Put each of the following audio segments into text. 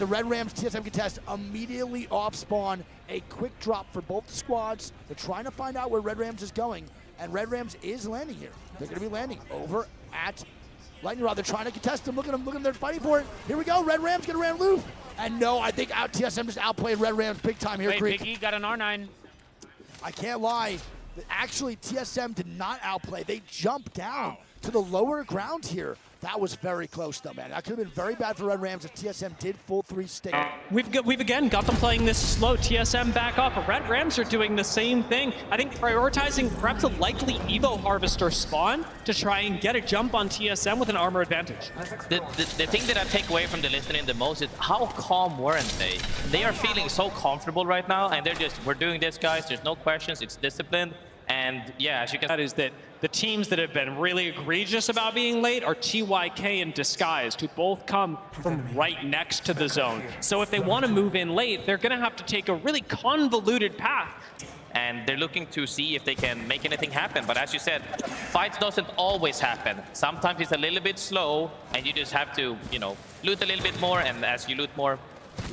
The Red Rams TSM contest immediately off spawn, a quick drop for both squads. They're trying to find out where Red Rams is going, and Red Rams is landing here. They're going to be landing over at Lightning Rod. They're trying to contest him. Look at them, they're fighting for it. Here we go, Red Rams gonna ram Loof. And no, I think TSM just outplayed Red Rams big time here, Greek. Big E got an R9. I can't lie, actually TSM did not outplay. They jumped down to the lower ground here. That was very close though, man. That could have been very bad for Red Rams if TSM did full 3 stick. We've again got them playing this slow. TSM back off. Red Rams are doing the same thing. I think prioritizing perhaps a likely Evo Harvester spawn to try and get a jump on TSM with an armor advantage. The thing that I take away from the listening the most is how calm weren't they? They are feeling so comfortable right now, and they're just, we're doing this, guys. There's no questions. It's disciplined. And yeah, as you can that is that the teams that have been really egregious about being late are TYK and Disguised, who both come from right next to the zone. So if they want to move in late, they're going to have to take a really convoluted path. And they're looking to see if they can make anything happen. But as you said, fights doesn't always happen. Sometimes it's a little bit slow, and you just have to, you know, loot a little bit more. And as you loot more,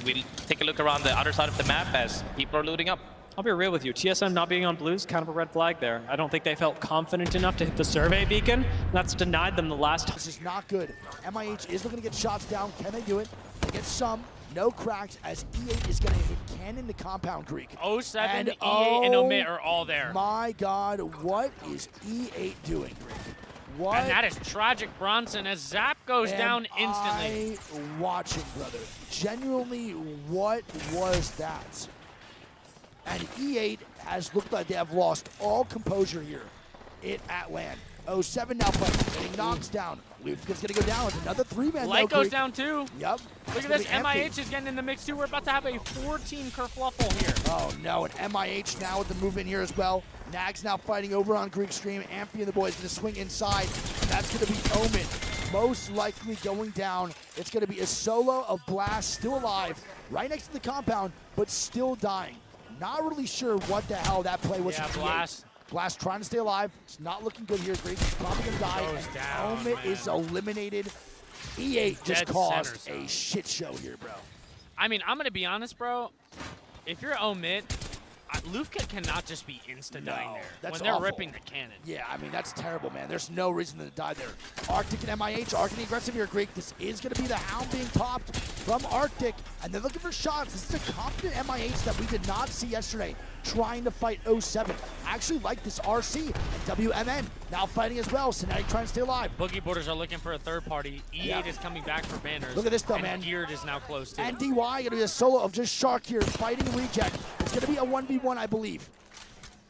we'll take a look around the other side of the map as people are looting up. I'll be real with you. TSM not being on blues, kind of a red flag there. I don't think they felt confident enough to hit the survey beacon. That's denied them the last time. This is not good. MIH is looking to get shots down. Can they do it? They get some. No cracks as E8 is going to hit cannon the compound, Greek. 07, and E8, and Omit are all there. My God, what is E8 doing, Greek? What and that is tragic, Bronson, as Zap goes down instantly. I watching, brother. Genuinely, what was that? And E8 has looked like they have lost all composure here at land. 07 now playing, getting knocks down. Luka's gonna go down. It's another 3-man. Light goes down too. Yep. Look at this, MIH is getting in the mix too. We're about to have a 14 kerfluffle here. Oh no, and MIH now with the movement here as well. Nags now fighting over on Greek Stream. Amphi and the boys gonna swing inside. That's gonna be Omen. Most likely going down. It's gonna be a solo of Blast, still alive, right next to the compound, but still dying. Not really sure what the hell that play was. Yeah, Blast. Blast trying to stay alive. It's not looking good here. Greek is probably going to die. Goes down, Helmet is eliminated. E8 just Dead caused center, a shit show here, bro. I mean, I'm going to be honest, bro. If you're Omit, Lufka cannot just be insta-dying there that's when they're awful. ripping the cannon. Yeah, I mean, that's terrible, man. There's no reason to die there. Arctic and MIH are getting aggressive here, Greek. This is going to be the Hound being popped from Arctic, and they're looking for shots. This is a confident MIH that we did not see yesterday trying to fight 07. I actually like this RC and WMN now fighting as well. Synetic trying to stay alive. Boogie Boarders are looking for a third party. E8 is coming back for banners. Look at this though, and man. Geared is now close too. And DY going to be a solo of just Shark here fighting Reject. It's going to be a 1v1, I believe.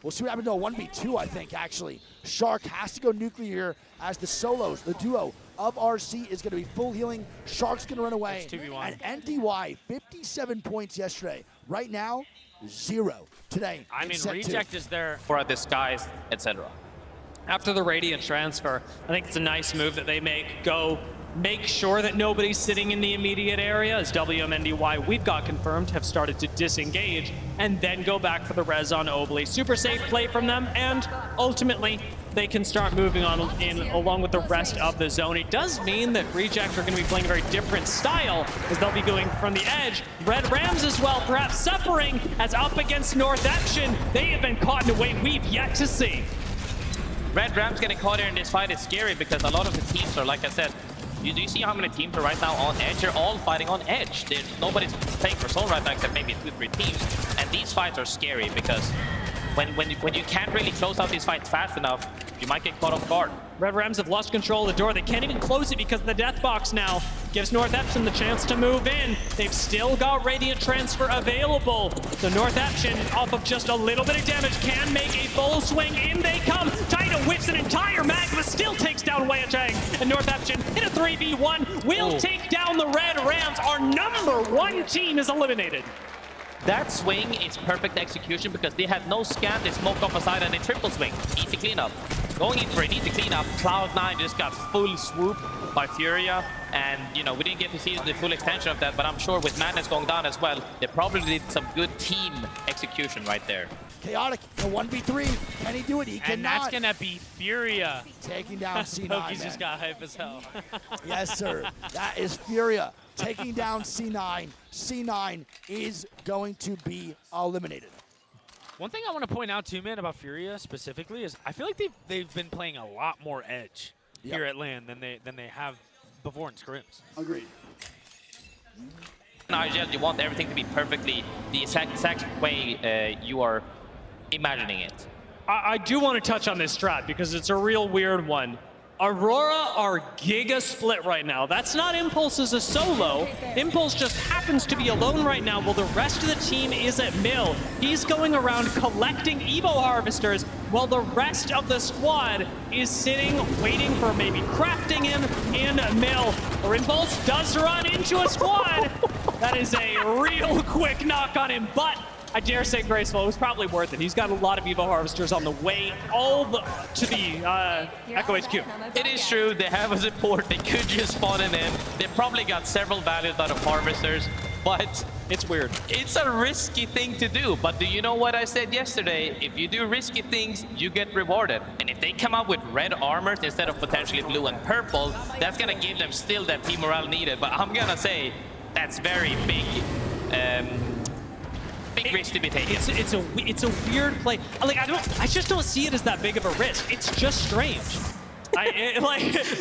We'll see what happens to a 1v2, I think, actually. Shark has to go nuclear as the solos, the duo of RC is going to be full healing. Shark's going to run away. It's 2v1. And NDY, 57 points yesterday. Right now, 0 today. I mean, Reject is there. For a Disguise, etc. After the Radiant transfer, I think it's a nice move that they make sure that nobody's sitting in the immediate area, as WMNDY, we've got confirmed, have started to disengage and then go back for the res on Obley. Super safe play from them, and ultimately they can start moving on in along with the rest of the zone. It does mean that Reject are going to be playing a very different style, as they'll be going from the edge. Red Rams as well, perhaps suffering, as up against North Action, they have been caught in a way we've yet to see. Red Rams getting caught here in this fight is scary because a lot of the teams are, like I said, do you see how many teams are right now on edge? They're all fighting on edge. Nobody's playing for zone right now except maybe 2-3 teams. And these fights are scary because when you can't really close out these fights fast enough, you might get caught off guard. Red Rams have lost control of the door. They can't even close it because of the death box now. Gives North Epson the chance to move in. They've still got Radiant transfer available. So North Epson, off of just a little bit of damage, can make a full swing. In they come. Taito whips an entire magma, still takes down Weichang. And North Epson in a 3v1 will take down the Red Rams. Our #1 team is eliminated. That swing is perfect execution because they had no scan, they smoked off a side and they triple swing. Easy cleanup. Going in for an easy cleanup, Cloud9 just got full swoop by FURIA. And, you know, we didn't get to see the full extension of that, but I'm sure with Madness going down as well, they probably did some good team execution right there. Chaotic, a 1v3. Can he do it? He cannot. And that's going to be FURIA. Taking down C9, Pokey's just got hype as hell. Yes, sir. That is FURIA. taking down C9. C9 is going to be eliminated. One thing I want to point out too, man, about FURIA specifically is I feel like they've been playing a lot more edge here at LAN than they have before in scrims. Agreed. In ALGS, you want everything to be perfectly the exact way you are imagining it. I do want to touch on this strat because it's a real weird one. Aurora are giga split right now. That's not Impulse as a solo. Impulse just happens to be alone right now while the rest of the team is at mill. He's going around collecting Evo Harvesters while the rest of the squad is sitting, waiting for maybe crafting him in mill. Or Impulse does run into a squad. That is a real quick knock on him, but I dare say graceful. It was probably worth it. He's got a lot of Evo Harvesters on the way to the Echo HQ. It is true, they have a support, they could just spawn it in. They probably got several values out of Harvesters, but it's weird. It's a risky thing to do, but do you know what I said yesterday? If you do risky things, you get rewarded. And if they come up with red armors instead of potentially blue and purple, that's gonna give them still that team morale needed. But I'm gonna say that's very big. Big risk to be taken. It's a weird play. Like I just don't see it as that big of a risk. It's just strange.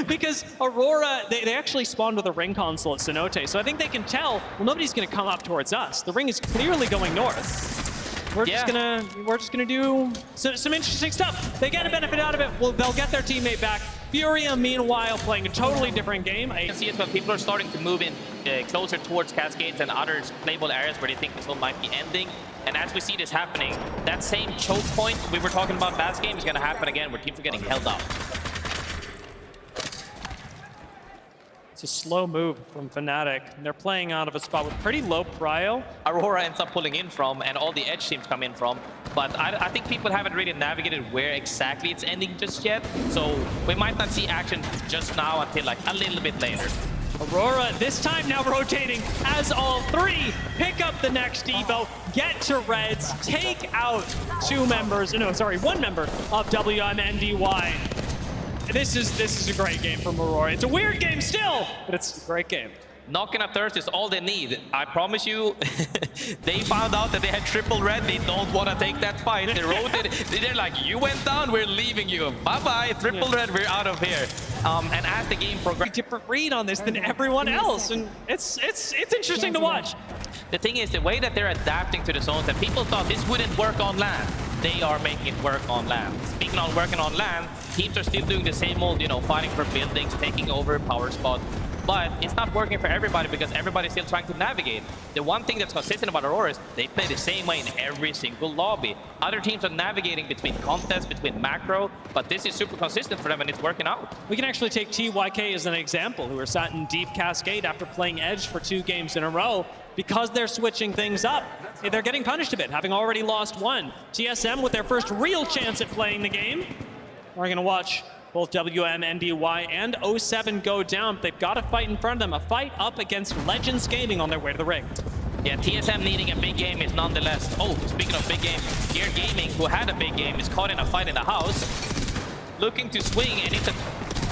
Because Aurora, they actually spawned with a ring console at Cenote, so I think they can tell, well, nobody's gonna come up towards us. The ring is clearly going north. We're just gonna do some interesting stuff. They get a benefit out of it. Well, they'll get their teammate back. FURIA, meanwhile, playing a totally different game. I can see it when people are starting to move in closer towards Cascades and other playable areas where they think this one might be ending. And as we see this happening, that same choke point we were talking about last game is going to happen again, where teams are getting held up. It's a slow move from Fnatic. They're playing out of a spot with pretty low prio. Aurora ends up pulling in from, and all the edge teams come in from. But I think people haven't really navigated where exactly it's ending just yet. So we might not see action just now until like a little bit later. Aurora, this time now rotating as all three pick up the next Evo, get to Reds, take out one member of WMNDY. This is a great game from Aurora. It's a weird game still, but it's a great game. Knocking up Thirst is all they need. I promise you, they found out that they had triple red. They don't want to take that fight. They rotated. They're like, you went down, we're leaving you. Bye-bye, triple red, we're out of here. And as the game progresses, different read on this than everyone else, and it's interesting to watch. The thing is, the way that they're adapting to the zones, that people thought this wouldn't work on land, they are making it work on land. Speaking of working on land, teams are still doing the same old, fighting for buildings, taking over power spots. But it's not working for everybody because everybody's still trying to navigate. The one thing that's consistent about Aurora is they play the same way in every single lobby. Other teams are navigating between contests, between macro, but this is super consistent for them and it's working out. We can actually take TYK as an example, who are sat in deep Cascade after playing Edge for 2 games in a row. Because they're switching things up, they're getting punished a bit, having already lost 1. TSM with their first real chance at playing the game. We're gonna watch both WMNDY and 07 go down. They've got a fight in front of them, a fight up against Legends Gaming on their way to the ring. Yeah, TSM needing a big game is nonetheless. Oh, speaking of big game, Gear Gaming, who had a big game, is caught in a fight in the house. Looking to swing, and it's a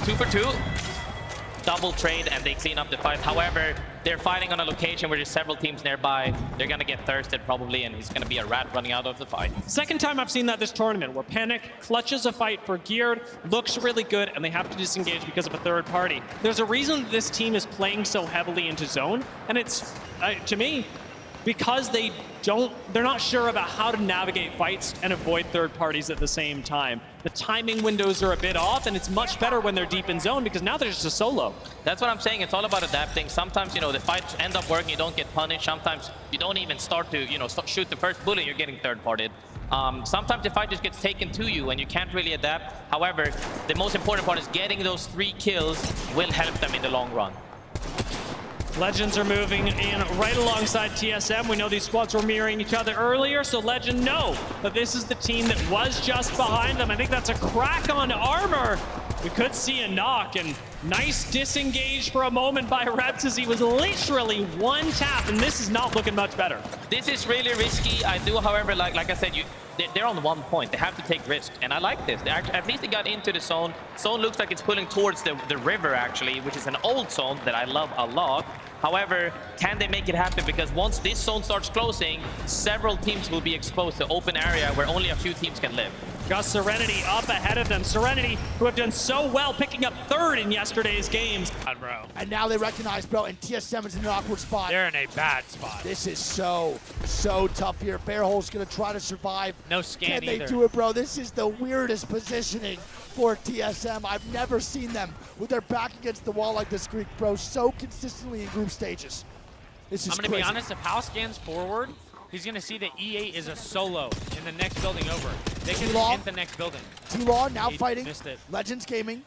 2 for 2. Double trade, and they clean up the fight. However, they're fighting on a location where there's several teams nearby. They're gonna get thirsted probably, and he's gonna be a rat running out of the fight. Second time I've seen that this tournament, where Panic clutches a fight for Geared, looks really good, and they have to disengage because of a third party. There's a reason that this team is playing so heavily into zone, and it's, to me, because they're not sure about how to navigate fights and avoid third parties at the same time. The timing windows are a bit off, and it's much better when they're deep in zone because now they're just a solo. That's what I'm saying. It's all about adapting. Sometimes, the fights end up working, you don't get punished. Sometimes you don't even start to, shoot the first bullet, you're getting third partied. Sometimes the fight just gets taken to you and you can't really adapt. However, the most important part is getting those 3 kills will help them in the long run. Legends are moving in right alongside TSM. We know these squads were mirroring each other earlier, so Legend know that this is the team that was just behind them. I think that's a crack on armor. We could see a knock, and nice disengage for a moment by Reps as he was literally 1 tap, and this is not looking much better. This is really risky. I do, however, like I said, they're on 1 point. They have to take risks, and I like this. At least they got into the zone. Zone looks like it's pulling towards the river, actually, which is an old zone that I love a lot. However, can they make it happen? Because once this zone starts closing, several teams will be exposed to open area where only a few teams can live. Got Serenity up ahead of them. Serenity, who have done so well picking up third in yesterday's games. God, bro. And now they recognize, bro, and TSM is in an awkward spot. They're in a bad spot. This is so tough here. Bearhole's gonna try to survive. No scan Can either. they do it, bro? This is the weirdest positioning for TSM. I've never seen them with their back against the wall like this, Greek, bro, so consistently in group stages. This is I'm going to be honest, if Hal scans forward, he's going to see that E8 is a solo in the next building over. They can T-Law. hit the next building. T-Law now He fighting. missed it. Legends Gaming.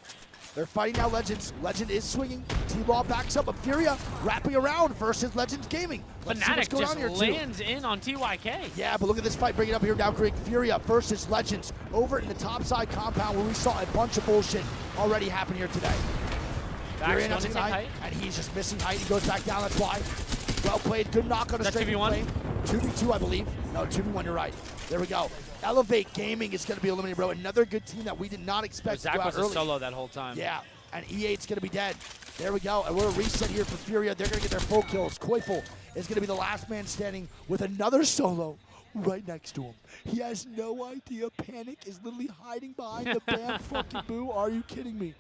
They're fighting now Legends. Legend is swinging. T-Law backs up, but FURIA wrapping around versus Legends Gaming. Let's see what's Fnatic going just on here, too. lands in on TYK. Yeah, but look at this fight, bringing it up here now, Greek. FURIA versus Legends over in the topside compound where we saw a bunch of bullshit already happen here today. FURIA Back's announcing going to height, take height. and he's just missing height. He goes back down, that's why. Well played, good knock on a Is that straight 2v1? flame. 2v2, I believe. No, 2v1, you're right. There we go. Elevate Gaming is going to be eliminated, bro. Another good team that we did not expect to Zach go out was a early. solo that whole time. Yeah, and E8's going to be dead. There we go, and we're a reset here for FURIA. They're going to get their full kills. Koifel is going to be the last man standing with another solo right next to him. He has no idea. Panic is literally hiding behind the bam fucking boo. Are you kidding me?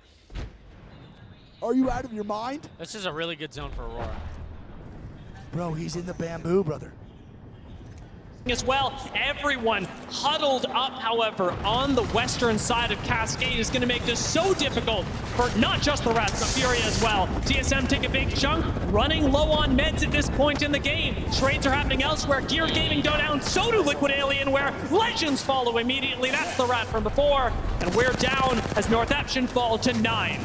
Are you out of your mind? This is a really good zone for Aurora. Bro, he's in the bamboo, brother. As well, everyone huddled up, however, on the western side of Cascade is going to make this so difficult for not just the Rats, but FURIA as well. TSM take a big chunk, running low on meds at this point in the game. Trades are happening elsewhere. Gear Gaming go down, so do Liquid Alien, where Legends follow immediately. That's the Rat from before, and we're down as Northampton fall to 9.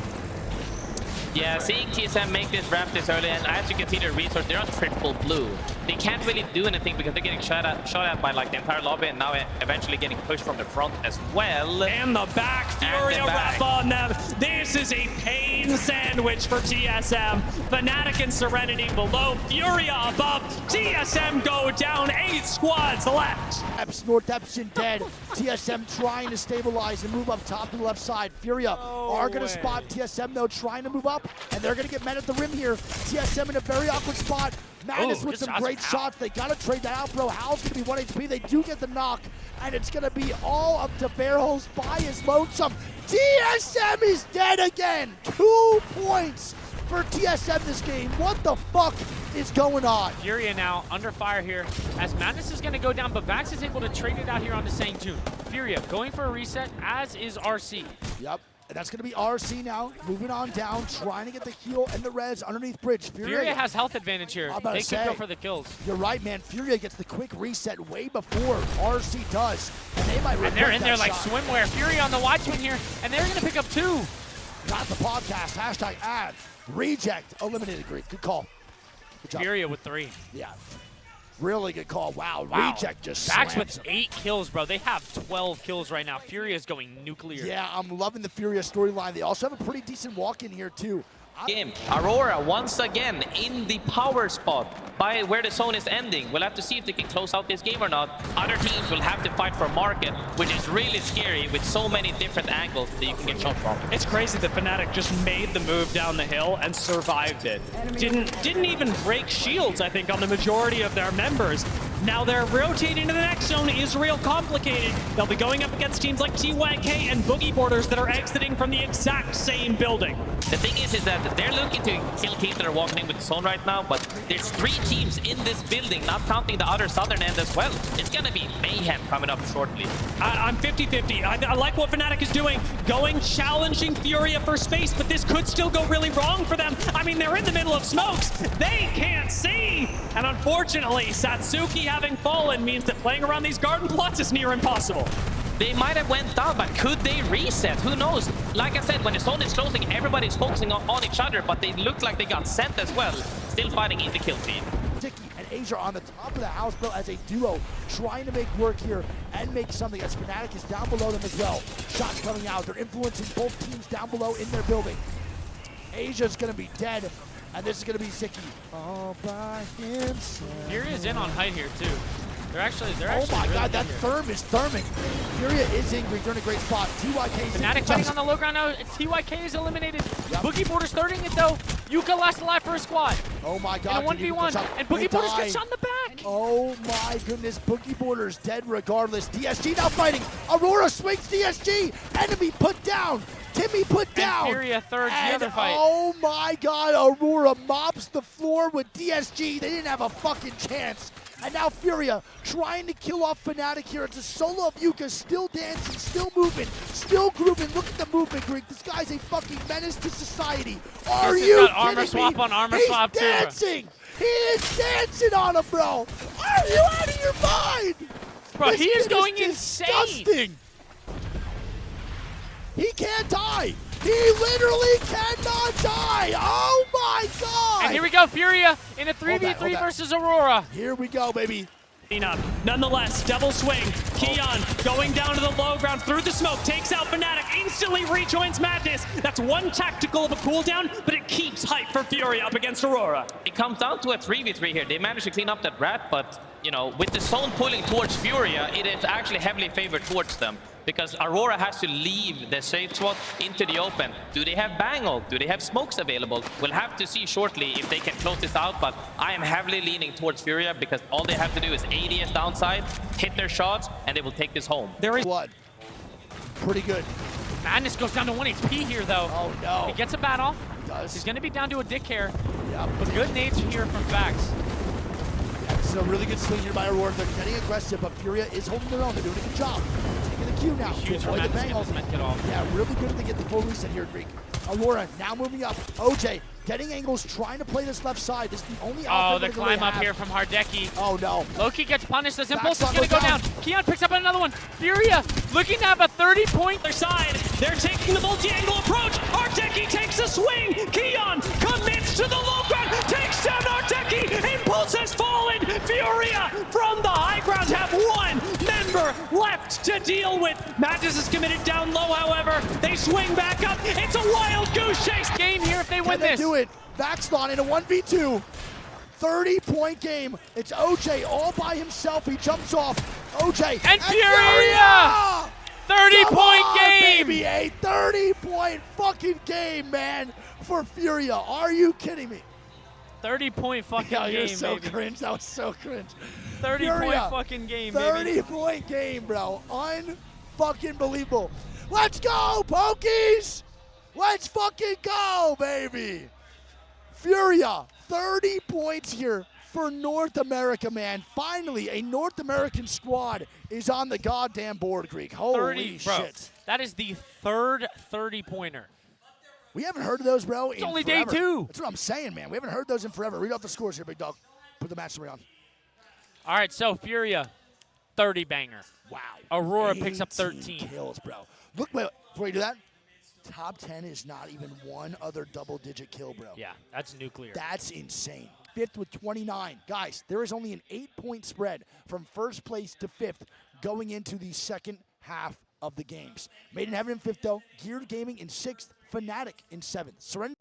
Yeah, seeing TSM make this ramp this early, and as you can see their resource, they're on triple blue. They can't really do anything because they're getting shot at by like the entire lobby, and now eventually getting pushed from the front as well. And the back, FURIA wrap on them. This is a pain sandwich for TSM. Fnatic and Serenity below, FURIA above. TSM go down, 8 squads left. Northampton dead. TSM trying to stabilize and move up top to the left side. FURIA are going to spot TSM though, trying to move up, and they're going to get met at the rim here. TSM in a very awkward spot. Madness with some great shots. They got to trade that out, bro. Hal's going to be 1 HP. They do get the knock, and it's going to be all up to Bearholes by his lonesome. TSM is dead again. 2 points for TSM this game. What the fuck is going on? FURIA now under fire here as Madness is going to go down, but Vax is able to trade it out here on the same tune. FURIA going for a reset, as is RC. Yep. And that's going to be RC now, moving on down, trying to get the heal and the res underneath bridge. FURIA has health advantage here. They could go for the kills. You're right, man. FURIA gets the quick reset way before RC does. And they might regret And they're in that there like shot. swimwear. FURIA on the wide swing here, and they're going to pick up 2. Not the podcast. Hashtag ad. Reject. Eliminated, Greek. Good call. Good job. FURIA with 3. Yeah. Really good call. Wow. Wow. Reject just Vax slams with him. 8 kills, bro. They have 12 kills right now. FURIA is going nuclear. Yeah, I'm loving the FURIA storyline. They also have a pretty decent walk in here, too. Game. Aurora once again in the power spot by where the zone is ending. We'll have to see if they can close out this game or not. Other teams will have to fight for market, which is really scary with so many different angles that you can get shot from. It's crazy that Fnatic just made the move down the hill and survived it. Didn't even break shields, I think, on the majority of their members. Now they're rotating to the next zone. Is real complicated. They'll be going up against teams like TYK and Boogie Borders that are exiting from the exact same building. The thing is that they're looking to kill teams that are walking in with the zone right now, but there's 3 teams in this building, not counting the other southern end as well. It's gonna be mayhem coming up shortly. I'm 50-50. I like what Fnatic is doing, going challenging FURIA for space, but this could still go really wrong for them. I mean, they're in the middle of smokes. They can't see. And unfortunately, Satsuki having fallen means that playing around these garden plots is near impossible. They might have went down, but could they reset? Who knows? Like I said, when the zone is closing, everybody's focusing on each other, but they look like they got sent as well. Still fighting in the kill feed. Dicky and Asia on the top of the house, bro, as a duo, trying to make work here and make something, as Fnatic is down below them as well. Shots coming out. They're influencing both teams down below in their building. Asia's going to be dead, and this is going to be Ziki all by himself. FURIA's in on height here, too. They're actually Oh my really god, that good here. therm is therming. FURIA is angry. They're in a great spot. TYK is Fnatic fighting on the low ground now. TYK is eliminated. Boogie Borders thirding it, though. Yuka last alive for a squad. Oh my in God. a 1v1, and Boogie Borders gets shot in the back. Oh my goodness, Boogie Borders dead regardless. DSG now fighting. Aurora swings DSG. Enemy put down. Timmy put down. And FURIA thirds the other fight. Oh my God, Aurora mops the floor with DSG. They didn't have a fucking chance. And now FURIA trying to kill off Fnatic here. It's a solo of Yuka, still dancing, still moving, still grooving. Look at the movement, Greek. This guy's a fucking menace to society. Are This you has got armor kidding swap me? on armor He's swap too, bro. dancing. He is dancing on him, bro. Are you out of your mind? Bro, This he is kid going insane. disgusting. He can't die. He literally cannot die. Oh my God. And here we go, FURIA in a 3v3 hold that. versus Aurora. Here we go, baby. Up. Nonetheless, double swing. Keon going down to the low ground through the smoke, takes out Fnatic, instantly rejoins Madness. That's one tactical of a cooldown, but it keeps hype for FURIA up against Aurora. It comes down to a 3v3 here. They managed to clean up that rat, but, you know, with the zone pulling towards FURIA, it is actually heavily favored towards them. Because Aurora has to leave the safe spot into the open. Do they have Bangle? Do they have smokes available? We'll have to see shortly if they can close this out, but I am heavily leaning towards FURIA because all they have to do is ADS downside, hit their shots, and they will take this home. There is Blood. Pretty good. Madness goes down to 1 HP here, though. Oh no. He gets a bat off. He does. He's going to be down to a dick hair. Yep. But good nades here from Vax. This is a really good swing here by Aurora. They're getting aggressive, but FURIA is holding their own. They're doing a good job. Taking the cue now to Huge for avoid the Madness to get bangles. this med kit off. Yeah, really good if they get the full reset here, Greek. Aurora now moving up. OJ getting angles, trying to play this left side. This is the only Oh, the offense they climb up have. here from Hardeki. Oh no. Loki gets punished. This impulse is Backshot going to go goes down. down. Keon picks up another one. FURIA looking to have a 30-point. their side. They're taking the multi-angle approach. Arteki takes a swing. Keon commits to the low ground, takes down Arteki. Impulse has fallen. FURIA from the high ground have one member left to deal with. Madness is committed down low, however. They swing back up. It's a wild goose chase. Game here if they Can win they this. do it? Vaxlon in a 1v2. 30-point game. It's OJ all by himself. He jumps off. OJ And FURIA! 30-point Come on, game. baby, a 30-point fucking game, man, for FURIA. Are you kidding me? 30-point fucking Yeah, you're game, so baby. cringe. That was so cringe. 30-point FURIA, fucking game, baby. 30-point game, bro. Unfucking believable. Let's go, Pokies! Let's fucking go, baby! FURIA, 30 points here for North America, man. Finally, a North American squad is on the goddamn board, Greek. Holy 30, bro. shit. That is the third 30-pointer. We haven't heard of those, bro, in only day forever. 2. That's what I'm saying, man. We haven't heard those in forever. Read off the scores here, big dog. Put the match summary on. All right, so FURIA, 30 banger. Wow. Aurora picks up 18 13. kills, bro. Look, wait, before you do that, top 10 is not even one other double-digit kill, bro. Yeah, that's nuclear. That's insane. 5th with 29. Guys, there is only an 8-point spread from first place to 5th going into the second half of the games. Made in Heaven in 5th, though. Geared Gaming in 6th. Fnatic in 7th. Surrender.